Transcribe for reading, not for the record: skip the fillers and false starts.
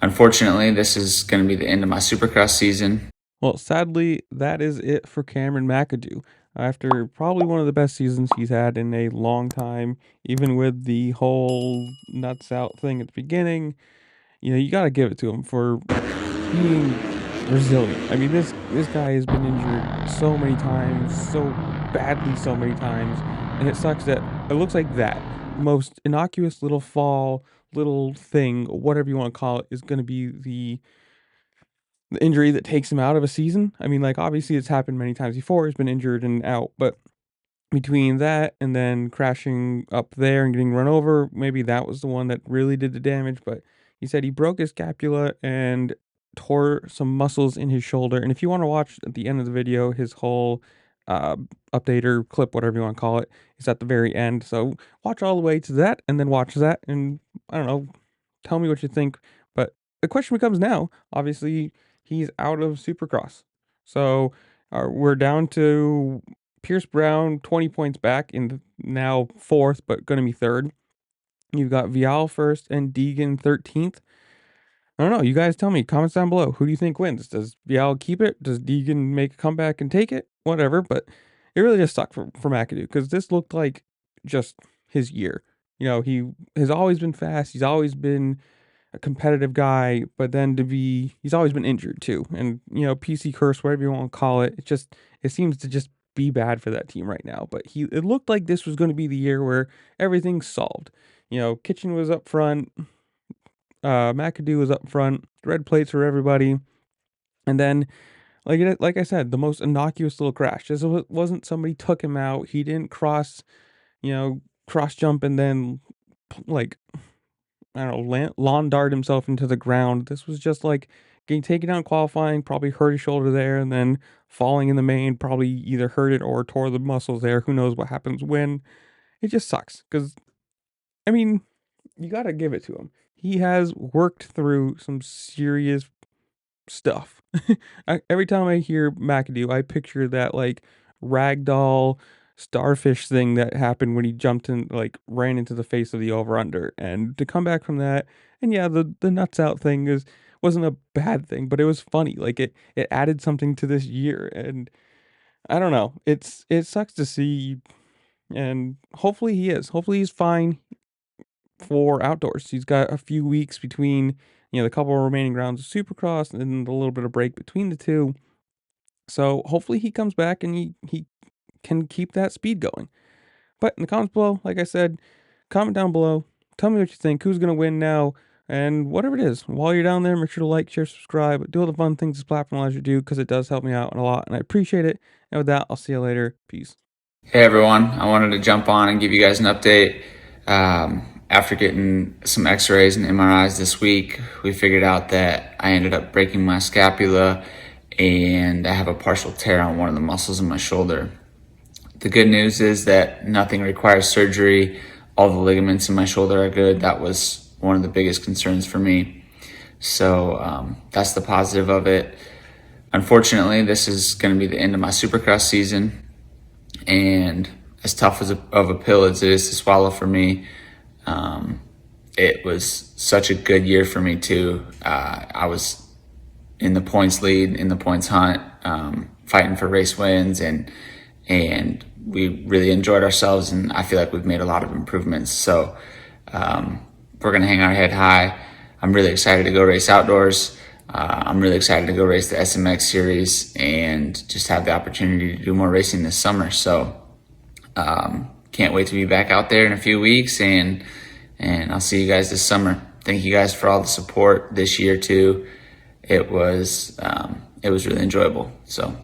Unfortunately, this is going to be the end of my Supercross season. Well, sadly, that is it for Cameron Mcadoo. After probably one of the best seasons he's had in a long time, even with the whole nuts out thing at the beginning, you got to give it to him for being resilient. I mean, this guy has been injured so many times, so badly, so many times, and it sucks that it looks like that most innocuous little fall, little thing, whatever you want to call it, is going to be the injury that takes him out of a season. I mean, like, obviously it's happened many times before. He's been injured and out, but between that and then crashing up there and getting run over, maybe that was the one that really did the damage. But he said he broke his scapula and tore some muscles in his shoulder. And if you want to watch at the end of the video, his whole uh, update or clip, whatever you want to call it, is at the very end. So watch all the way to that and then watch that. And I don't know, tell me what you think. But the question becomes now, obviously, he's out of Supercross. So we're down to Pierce Brown 20 points back in now fourth, but going to be third. You've got Vial first and Deegan 13th. I don't know. You guys tell me. Comments down below. Who do you think wins? Does Vial keep it? Does Deegan make a comeback and take it? Whatever. But it really just sucked for McAdoo because this looked like just his year. He has always been fast. He's always been a competitive guy, but then he's always been injured too. And, PC curse, whatever you want to call it, it seems to just be bad for that team right now. But it looked like this was going to be the year where everything's solved. Kitchen was up front, McAdoo was up front, red plates for everybody. And then, like I said, the most innocuous little crash. This wasn't somebody took him out. He didn't cross jump and then, like, I don't know, lawn dart himself into the ground. This was just like getting taken out in qualifying, probably hurt his shoulder there, and then falling in the main, probably either hurt it or tore the muscles there. Who knows what happens when? It just sucks because, I mean, you got to give it to him. He has worked through some serious stuff. Every time I hear McAdoo, I picture that like ragdoll starfish thing that happened when he jumped and like ran into the face of the over under. And to come back from that, and yeah, the nuts out thing wasn't a bad thing, but it was funny. Like it added something to this year, and I don't know. It sucks to see, and hopefully he is. Hopefully he's fine for outdoors. He's got a few weeks between, the couple of remaining rounds of Supercross and then a little bit of break between the two. So hopefully he comes back and he can keep that speed going. But in the comments below, like I said, comment down below. Tell me what you think. Who's going to win now? And whatever it is, while you're down there, make sure to like, share, subscribe, do all the fun things this platform allows you to do because it does help me out a lot and I appreciate it. And with that, I'll see you later. Peace. Hey everyone, I wanted to jump on and give you guys an update. After getting some x-rays and MRIs this week, we figured out that I ended up breaking my scapula and I have a partial tear on one of the muscles in my shoulder. The good news is that nothing requires surgery. All the ligaments in my shoulder are good. That was one of the biggest concerns for me. So that's the positive of it. Unfortunately, this is going to be the end of my Supercross season. And as tough of a pill as it is to swallow for me, it was such a good year for me too. I was in the points lead, in the points hunt, fighting for race wins, and we really enjoyed ourselves, and I feel like we've made a lot of improvements. So we're gonna hang our head high. I'm really excited to go race outdoors. I'm really excited to go race the SMX series and just have the opportunity to do more racing this summer. So can't wait to be back out there in a few weeks, and I'll see you guys this summer. Thank you guys for all the support this year too. It was really enjoyable. So